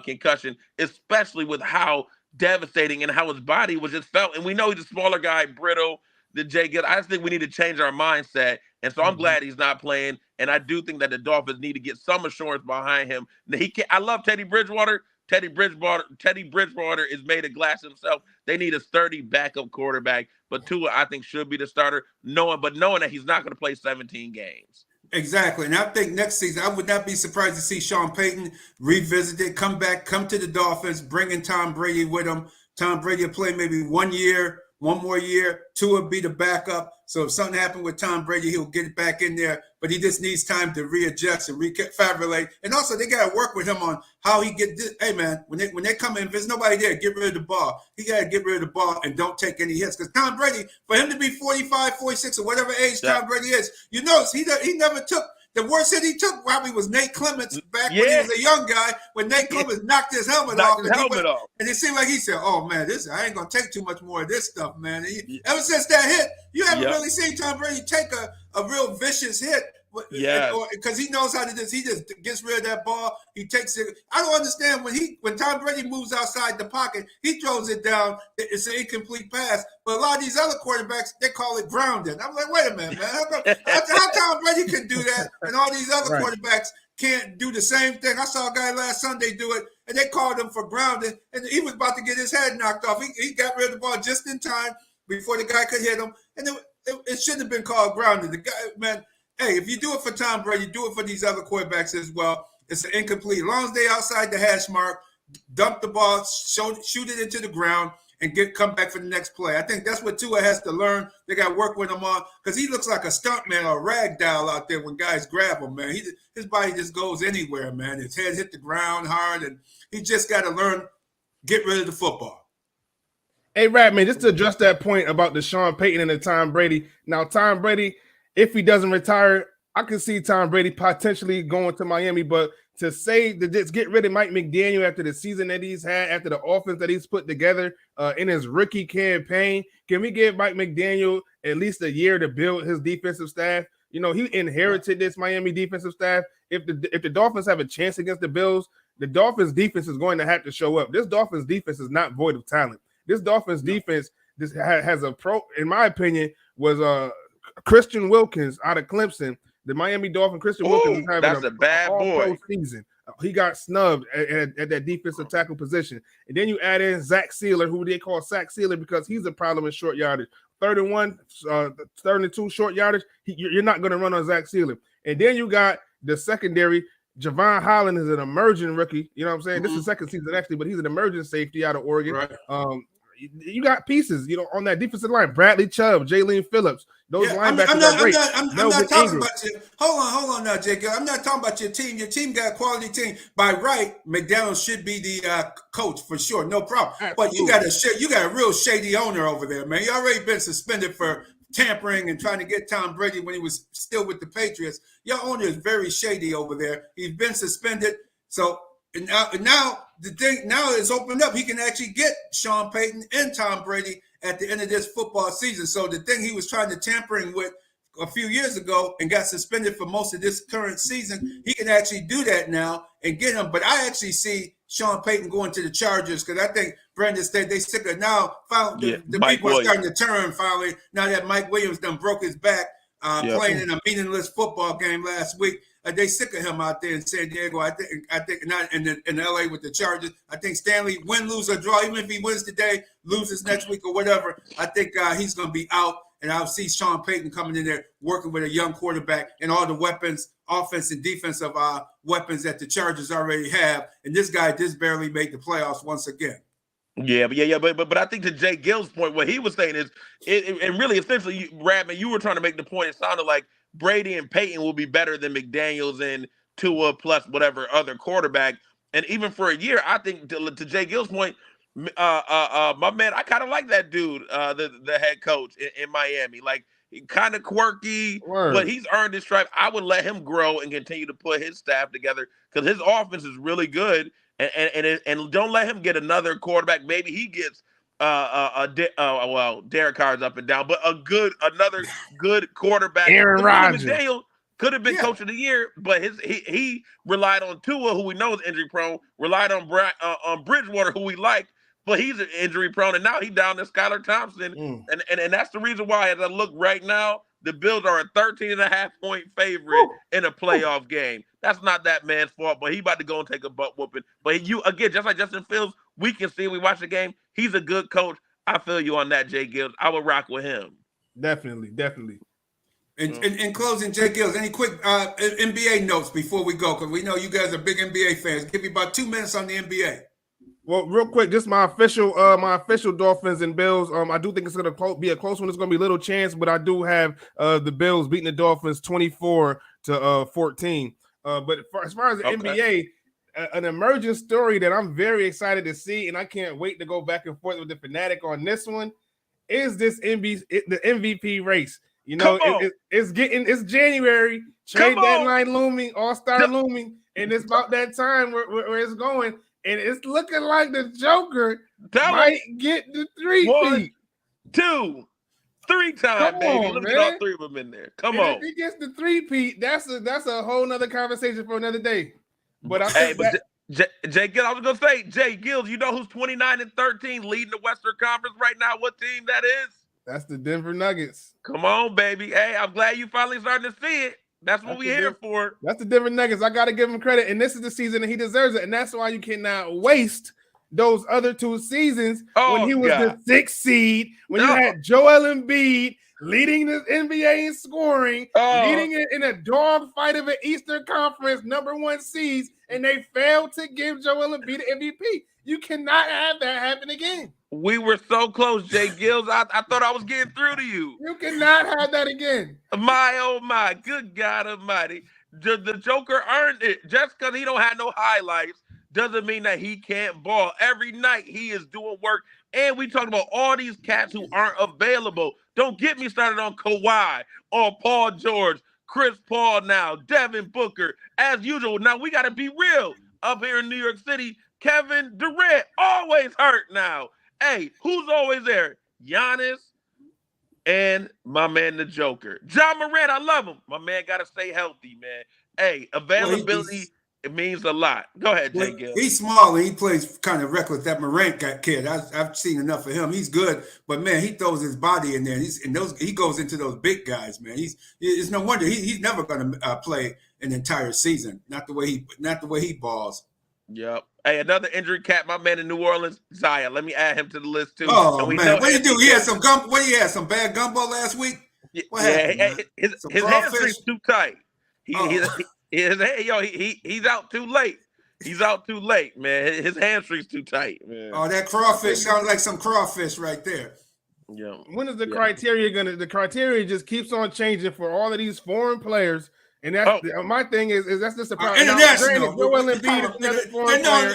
[SPEAKER 4] concussion, especially with how devastating and how his body was just felt. And we know he's a smaller guy, brittle, the Jay Gill. I just think we need to change our mindset. And so I'm glad he's not playing. And I do think that the Dolphins need to get some assurance behind him. I love Teddy Bridgewater. Teddy Bridgewater is made of glass himself. They need a sturdy backup quarterback. But Tua, I think, should be the starter, knowing that he's not going to play 17 games.
[SPEAKER 1] Exactly. And I think next season, I would not be surprised to see Sean Payton revisit it, come to the Dolphins, bring in Tom Brady with him. Tom Brady will play maybe 1 more year. Tua will be the backup. So if something happened with Tom Brady, he'll get it back in there. But he just needs time to readjust and refabricate. And also, they got to work with him on how he get this. Hey, man, when they come in, if there's nobody there, get rid of the ball. He got to get rid of the ball and don't take any hits. Because Tom Brady, for him to be 45, 46, or whatever age Tom Brady is, you notice he never took. The worst hit he took probably was Nate Clements back when he was a young guy, when Nate Clements knocked his helmet off. And it seemed like he said, oh, man, I ain't going to take too much more of this stuff, man. Ever since that hit, you haven't really seen Tom Brady take a real vicious hit. Because he knows how to do this. He just gets rid of that ball. He takes it. I don't understand when Tom Brady moves outside the pocket, he throws it down. It's an incomplete pass. But a lot of these other quarterbacks, they call it grounded. I'm like, wait a minute, man. How Tom Brady can do that and all these other quarterbacks can't do the same thing? I saw a guy last Sunday do it, and they called him for grounded, and he was about to get his head knocked off. He got rid of the ball just in time before the guy could hit him, and it shouldn't have been called grounded. The guy, man. Hey, if you do it for Tom Brady, do it for these other quarterbacks as well. It's an incomplete. As long as they outside the hash mark, dump the ball, shoot it into the ground, and come back for the next play. I think that's what Tua has to learn. They got to work with him on because he looks like a stuntman or a rag doll out there when guys grab him, man. His body just goes anywhere, man. His head hit the ground hard, and he just got to learn, get rid of the football.
[SPEAKER 5] Hey, Rap, man, just to address that point about the Sean Payton and the Tom Brady. Now, Tom Brady, if he doesn't retire, I can see Tom Brady potentially going to Miami, but to say that just get rid of Mike McDaniel after the season that he's had, after the offense that he's put together in his rookie campaign, can we give Mike McDaniel at least a year to build his defensive staff? You know, he inherited this Miami defensive staff. If the Dolphins have a chance against the Bills, the Dolphins defense is going to have to show up. This Dolphins defense is not void of talent. This Dolphins defense has a pro, in my opinion, was Christian Wilkins out of Clemson. The Miami Dolphins, Christian Wilkins is having
[SPEAKER 4] a bad boy
[SPEAKER 5] season. He got snubbed at that defensive tackle position. And then you add in Zach Sealer, who they call Sack Sealer because he's a problem in short yardage. 31, 32 short yardage, you're not going to run on Zach Sealer. And then you got the secondary. Javon Holland is an emerging rookie. You know what I'm saying? This is the second season actually, but he's an emerging safety out of Oregon.
[SPEAKER 1] Right.
[SPEAKER 5] You got pieces, you know, on that defensive line. Bradley Chubb, Jalen Phillips. Those linebackers are great.
[SPEAKER 1] I'm not talking about you. Hold on now, Jake. I'm not talking about your team. Your team got a quality team. By right, McDaniel should be the coach for sure. No problem. Absolutely. But you got a real shady owner over there, man. You already been suspended for tampering and trying to get Tom Brady when he was still with the Patriots. Your owner is very shady over there. He's been suspended. So and now the thing now is opened up. He can actually get Sean Payton and Tom Brady at the end of this football season. So the thing he was trying to tampering with a few years ago and got suspended for most of this current season, he can actually do that now and get him. But I actually see Sean Payton going to the Chargers because I think Brandon said they sick of now. The people are starting to turn finally now that Mike Williams done broke his back playing in a meaningless football game last week. They sick of him out there in San Diego. I think not in LA with the Chargers. I think Stanley win, lose, or draw. Even if he wins today, loses next week or whatever, I think he's going to be out. And I'll see Sean Payton coming in there working with a young quarterback and all the weapons, offense and defensive weapons that the Chargers already have. And this guy just barely made the playoffs once again.
[SPEAKER 4] But I think to Jay Gill's point, what he was saying is, and really essentially, Radman, you were trying to make the point. It sounded like Brady and Peyton will be better than McDaniels and Tua plus whatever other quarterback. And even for a year, I think to Jay Gill's point, my man, I kind of like that dude, the head coach in Miami. Like, kind of quirky, but he's earned his stripe. I would let him grow and continue to put his staff together because his offense is really good. And don't let him get another quarterback. Maybe he gets Derek Carr's up and down, but another good quarterback.
[SPEAKER 5] Aaron Rodgers
[SPEAKER 4] could have been coach of the year, but he relied on Tua, who we know is injury prone, relied on Bridgewater, who we like, but he's injury prone, and now he's down to Skylar Thompson. And that's the reason why, as I look right now, the Bills are a 13.5-point favorite in a playoff game. That's not that man's fault, but he about to go and take a butt whooping. But you, again, just like Justin Fields, we can see, we watch the game, he's a good coach. I feel you on that, Jay Gills. I would rock with him.
[SPEAKER 5] Definitely.
[SPEAKER 1] In closing, Jay Gills, any quick NBA notes before we go? Because we know you guys are big NBA fans. Give me about 2 minutes on the NBA.
[SPEAKER 5] Well, real quick, just my official Dolphins and Bills. I do think it's going to be a close one. It's going to be a little chance, but I do have the Bills beating the Dolphins 24-14. But as far as the NBA, an emerging story that I'm very excited to see, and I can't wait to go back and forth with the fanatic on this one, is the MVP race. You know, it's January, trade deadline looming, All-Star looming, and it's about that time where it's going. And it's looking like the Joker might get the 3-peat.
[SPEAKER 4] 1, 2, 3 times, baby. Let me get all 3 of them in there. Come on.
[SPEAKER 5] If he gets the 3-peat, that's a whole nother conversation for another day. But I think
[SPEAKER 4] Jay Gill, I was gonna say, Jay Gills, you know who's 29-13 leading the Western Conference right now? What team that is?
[SPEAKER 5] That's the Denver Nuggets.
[SPEAKER 4] Come on, baby. Hey, I'm glad you finally starting to see it. That's what we're here for.
[SPEAKER 5] That's the Denver Nuggets. I got to give him credit. And this is the season that he deserves it. And that's why you cannot waste those other 2 seasons when he was the 6th seed, when you had Joel Embiid leading the NBA in scoring, leading it in a dogfight of an Eastern Conference #1 seeds, and they failed to give Joel Embiid the MVP. You cannot have that happen again.
[SPEAKER 4] We were so close, Jay Gills. I thought I was getting through to you.
[SPEAKER 5] You cannot have that again.
[SPEAKER 4] My, oh, my. Good God almighty. The Joker earned it. Just because he don't have no highlights doesn't mean that he can't ball. Every night he is doing work. And we talking about all these cats who aren't available. Don't get me started on Kawhi or Paul George, Chris Paul now, Devin Booker. As usual, now we got to be real. Up here in New York City, Kevin Durant always hurt now. Hey, who's always there? Giannis and my man, the Joker. John Morant, I love him. My man got to stay healthy, man. Hey, availability, it means a lot. Go ahead, Jay Gill.
[SPEAKER 1] He's small and he plays kind of reckless. That Morant kid, I've seen enough of him. He's good, but man, he throws his body in there. He goes into those big guys, man. It's no wonder he's never going to play an entire season. Not the way he balls.
[SPEAKER 4] Yep. Hey, another injury cat, my man in New Orleans, Zaya. Let me add him to the list too.
[SPEAKER 1] Oh man, what did he do? He had some some bad gumbo last week. What happened?
[SPEAKER 4] His hamstring's too tight. He's out too late. He's out too late, man. His hamstring's too tight, man.
[SPEAKER 1] Oh, that crawfish sounds like some crawfish right there.
[SPEAKER 4] Yeah.
[SPEAKER 5] When is the criteria gonna? The criteria just keeps on changing for all of these foreign players. And that's my thing is that's just a problem.
[SPEAKER 1] International.
[SPEAKER 5] Joel Embiid is another foreign player.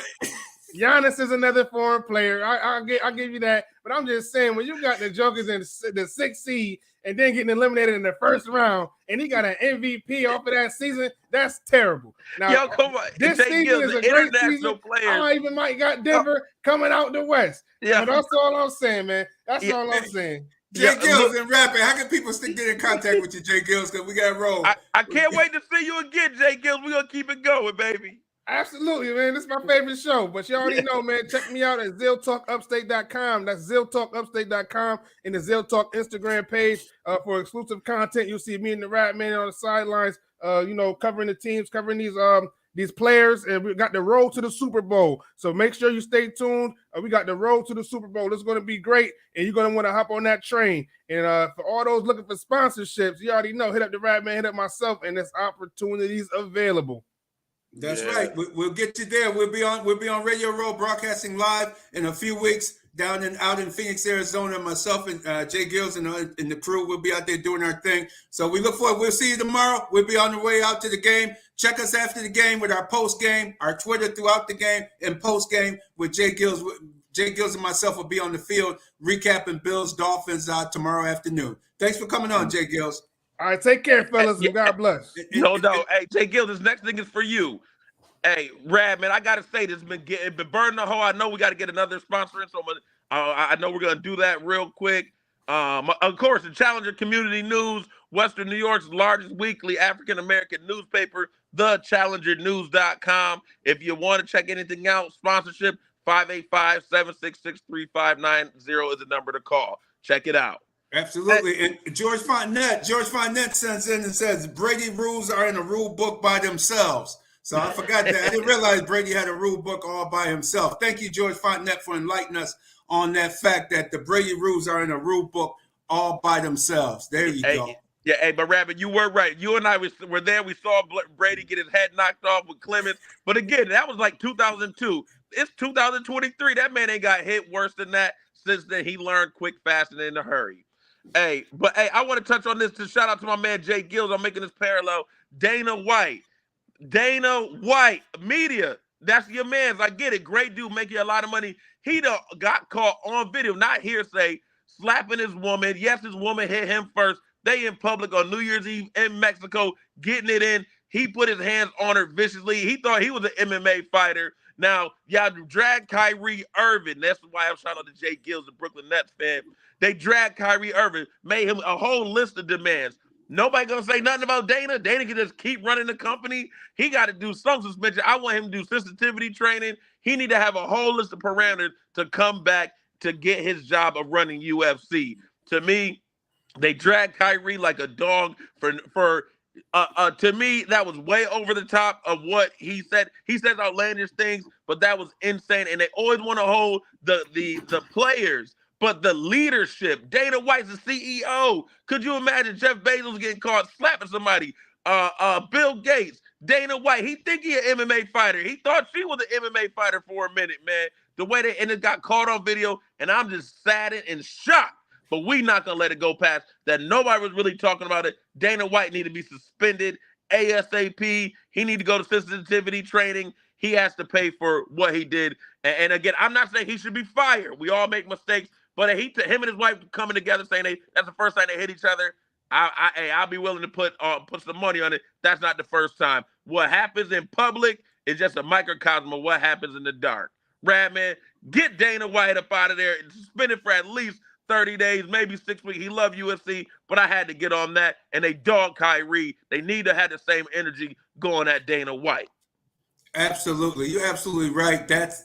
[SPEAKER 5] Giannis is another foreign player. I'll give you that. But I'm just saying, when you got the Jokers in the 6th seed and then getting eliminated in the first round, and he got an MVP off of that season, that's terrible. Now,
[SPEAKER 4] come on.
[SPEAKER 5] This season is a great season.
[SPEAKER 4] Player.
[SPEAKER 5] I even might got Denver coming out the West. Yeah, but that's all I'm saying, man. That's all I'm saying.
[SPEAKER 1] Jay Gills and rapping. How can people still get in contact with you, Jay Gills? Because we got to roll.
[SPEAKER 4] I can't wait to see you again, Jay Gills. We're going to keep it going, baby.
[SPEAKER 5] Absolutely, man. This is my favorite show. But you already know, man. Check me out at ZillTalkUpstate.com. That's ZillTalkUpstate.com and the Zill Talk Instagram page for exclusive content. You'll see me and the Rap Man on the sidelines, covering the teams, covering these players, and we got the road to the Super Bowl. So make sure you stay tuned. We got the road to the Super Bowl. It's going to be great, and you're going to want to hop on that train. And for all those looking for sponsorships, you already know, hit up the Rap Man, hit up myself, and there's opportunities available.
[SPEAKER 1] That's right. We'll get you there. We'll be on Radio Row broadcasting live in a few weeks out in Phoenix, Arizona. Myself and Jay Gills and the crew will be out there doing our thing. So we look forward. We'll see you tomorrow. We'll be on the way out to the game. Check us after the game with our post game, our Twitter throughout the game, and post game with Jay Gills. Jay Gills and myself will be on the field recapping Bills Dolphins tomorrow afternoon. Thanks for coming on, Jay Gills.
[SPEAKER 5] All right, take care, fellas, and God bless.
[SPEAKER 4] No. Hey, Jay Gills, this next thing is for you. Hey, Rad, man, I got to say, this has been burning the hole. I know we got to get another sponsor in, so I know we're going to do that real quick. Of course, the Challenger Community News, Western New York's largest weekly African-American newspaper, thechallengernews.com. If you want to check anything out, sponsorship, 585-766-3590 is the number to call. Check it out.
[SPEAKER 1] Absolutely. And George Fournette sends in and says, Brady rules are in a rule book by themselves. So I forgot that. I didn't realize Brady had a rule book all by himself. Thank you, George Fournette, for enlightening us on that fact that the Brady rules are in a rule book all by themselves. There you go.
[SPEAKER 4] Yeah, hey, but Rabbit, you were right. You and I were there. We saw Brady get his head knocked off with Clemens. But again, that was like 2002. It's 2023. That man ain't got hit worse than that. Since then, he learned quick, fast, and in a hurry. Hey, I want to touch on this to shout out to my man Jay Gills. I'm making this parallel. Dana White, media. That's your man's. I get it. Great dude, make you a lot of money. He got caught on video, not hearsay, slapping his woman. Yes, his woman hit him first. They in public on New Year's Eve in Mexico, getting it in. He put his hands on her viciously. He thought he was an MMA fighter. Now, y'all drag Kyrie Irving. That's why I'm shouting out to Jay Gills, the Brooklyn Nets fan. They dragged Kyrie Irving, made him a whole list of demands. Nobody gonna say nothing about Dana. Dana can just keep running the company. He got to do some suspension. I want him to do sensitivity training. He need to have a whole list of parameters to come back to get his job of running UFC. To me, they dragged Kyrie like a dog to me, that was way over the top of what he said. He says outlandish things, but that was insane. And they always want to hold the players, but the leadership. Dana White's the CEO. Could you imagine Jeff Bezos getting caught slapping somebody? Bill Gates, Dana White. He think he an MMA fighter. He thought she was an MMA fighter for a minute, man. the way and it got caught on video, and I'm just saddened and shocked. But we not gonna let it go past that. Nobody was really talking about it. Dana White need to be suspended ASAP. He need to go to sensitivity training. He has to pay for what he did. And again, I'm not saying he should be fired. We all make mistakes. But him and his wife coming together saying that's the first time they hit each other. I'll be willing to put some money on it. That's not the first time. What happens in public is just a microcosm of what happens in the dark. Radman, get Dana White up out of there and suspend it for at least 30 days, maybe 6 weeks. He loved USC, but I had to get on that. And they dog Kyrie. They need to have the same energy going at Dana White.
[SPEAKER 1] Absolutely, you're absolutely right. That's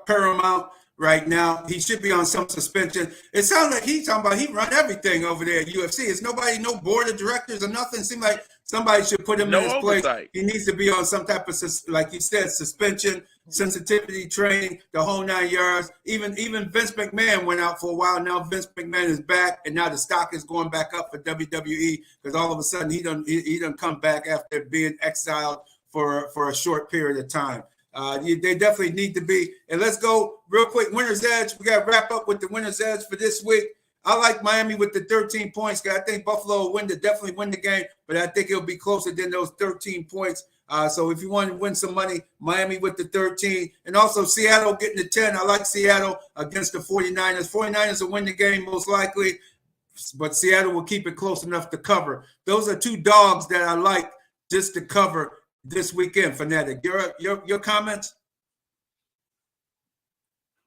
[SPEAKER 1] paramount right now. He should be on some suspension. It sounds like he's talking about he run everything over there at UFC. It's nobody, no board of directors or nothing. It seems like somebody should put him in his place. He needs to be on some type of, like you said, suspension, sensitivity training, the whole 9 yards. Even Vince McMahon went out for a while. Now Vince McMahon is back, and now the stock is going back up for WWE because all of a sudden he done come back after being exiled for a short period of time. They definitely need to be. And let's go real quick. Winner's Edge. We got to wrap up with the Winner's Edge for this week. I like Miami with the 13 points. I think Buffalo will definitely win the game, but I think it'll be closer than those 13 points. So if you want to win some money, Miami with the 13. And also Seattle getting the 10. I like Seattle against the 49ers. 49ers will win the game most likely, but Seattle will keep it close enough to cover. Those are two dogs that I like just to cover this weekend. Fanatic, your comments?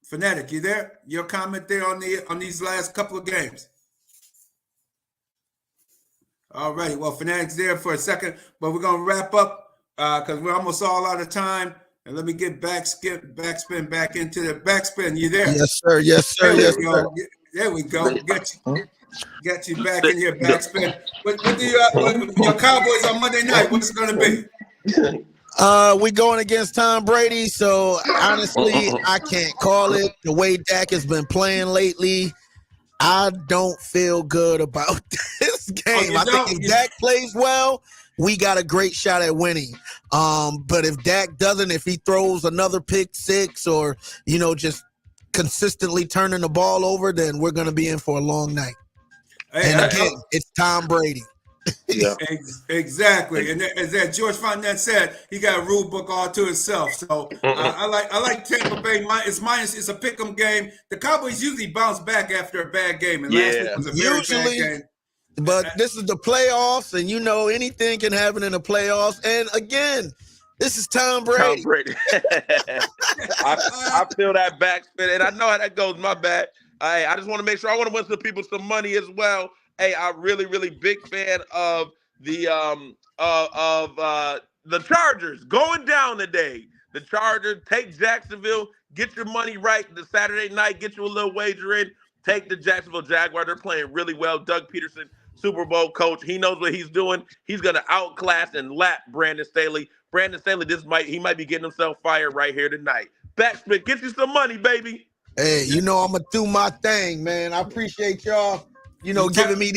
[SPEAKER 1] Fanatic, you there? Your comment there on these last couple of games? All righty. Well, Fanatic's there for a second, but we're gonna wrap up because we're almost all out of time. And let me get backspin back into the backspin. You there?
[SPEAKER 6] Yes, sir. Yes, sir. Yes, sir.
[SPEAKER 1] There we go. Get you back in here, backspin. What do your Cowboys on Monday night? What's it gonna be?
[SPEAKER 6] We're going against Tom Brady, so honestly, I can't call it. The way Dak has been playing lately, I don't feel good about this game. I think if Dak plays well, we got a great shot at winning. But if Dak doesn't, if he throws another pick six or, just consistently turning the ball over, then we're going to be in for a long night. Hey, and again, it's Tom Brady.
[SPEAKER 1] Yeah, exactly. And as that George Fournette said, he got a rule book all to himself. So I like Tampa Bay. It's a pick'em game. The Cowboys usually bounce back after a bad game, and last week was a very bad game.
[SPEAKER 6] But this is the playoffs, and anything can happen in the playoffs. And again, this is Tom Brady.
[SPEAKER 4] I feel that backspin, and I know how that goes. My bad. I just want to make sure I want to win some people some money as well. Hey, I'm really, really big fan of the Chargers going down today. The Chargers take Jacksonville. Get your money right the Saturday night. Get you a little wager in. Take the Jacksonville Jaguars. They're playing really well. Doug Peterson, Super Bowl coach. He knows what he's doing. He's going to outclass and lap Brandon Staley. Brandon Staley, he might be getting himself fired right here tonight. Backspin, get you some money, baby.
[SPEAKER 6] Hey, I'm going to do my thing, man. I appreciate y'all. Giving me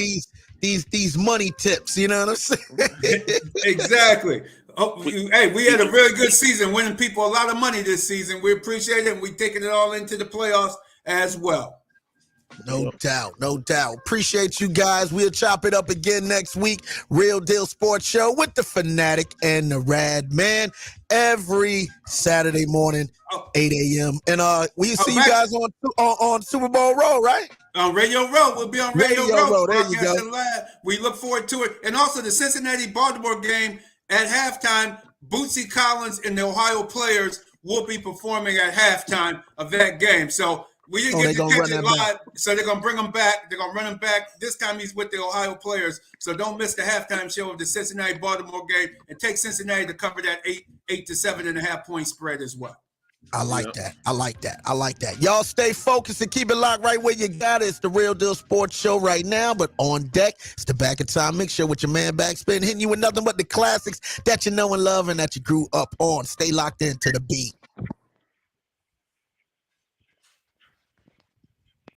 [SPEAKER 6] these money tips, you know what I'm saying?
[SPEAKER 1] Exactly. Hey, we had a really good season, winning people a lot of money this season. We appreciate it, and we're taking it all into the playoffs as well.
[SPEAKER 6] No doubt. Appreciate you guys. We'll chop it up again next week. Real Deal Sports Show with the Fanatic and the Rad Man every Saturday morning, 8 a.m. And we'll see you guys on Super Bowl Road, right?
[SPEAKER 1] On Radio Road. We'll be on Radio Road.
[SPEAKER 6] There you go.
[SPEAKER 1] Live. We look forward to it. And also the Cincinnati-Baltimore game at halftime, Bootsy Collins and the Ohio players will be performing at halftime of that game. So we didn't get to catch it live, so they're going to bring them back. They're going to run them back. This time he's with the Ohio players. So don't miss the halftime show of the Cincinnati-Baltimore game and take Cincinnati to cover that 8 to 7.5 point spread as well.
[SPEAKER 6] I like that. Y'all stay focused and keep it locked right where you got it. It's the Real Deal Sports Show right now, but on deck, it's the Back in Time Mix Show with your man Backspin, hitting you with nothing but the classics that you know and love and that you grew up on. Stay locked into the beat.